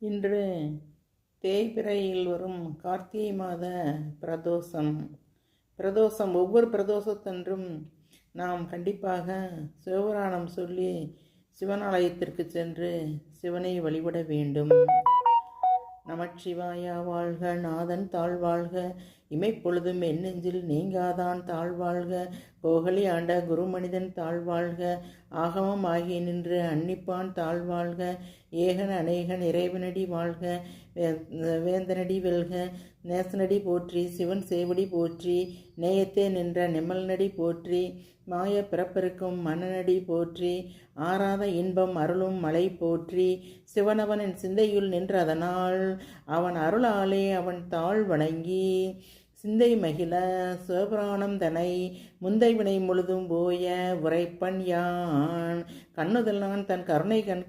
இன்று தேய்பிறையில் வரும் கார்த்திகை மாத பிரதோஷம் ஒவ்வொரு பிரதோஷத்தன்றும் நாம் கண்டிப்பாக சிவபுராணம் சொல்லி சிவனாலயத்திற்கு சென்று சிவனை வழிபட வேண்டும். நமச்சிவாயா வாழ்க, நாதன் தாழ்வாழ்க, இமைப்பொழுதும் எண்ணெஞ்சில் நீங்காதான் தாழ்வாழ்க, கோகலி ஆண்ட குருமனிதன் தாழ்வாழ்க, ஆகமம் ஆகி நின்று அன்னிப்பான் தாழ்வாழ்க, ஏகன் அநேகன் இறைவனடி வாழ்க, வேந்தனடி வெல்க, நேசனடி போற்றி, சிவன் சேவடி போற்றி, நேயத்தே நின்ற நெம்மல்நடி போற்றி, மாய பிறப்பிருக்கும் மன்னனடி போற்றி, ஆறாத இன்பம் அருளும் மலை போற்றி, சிவனவனின் சிந்தையுள் நின்றதனால் அவன் அருளாலே அவன் தாழ் வணங்கி சிந்தை மகிழ சிவபுராணம் தனை முந்தை வினை முழுதும் போய உரைப்பன் யான் கண்ணுதல் நான் தன் கருணை கண்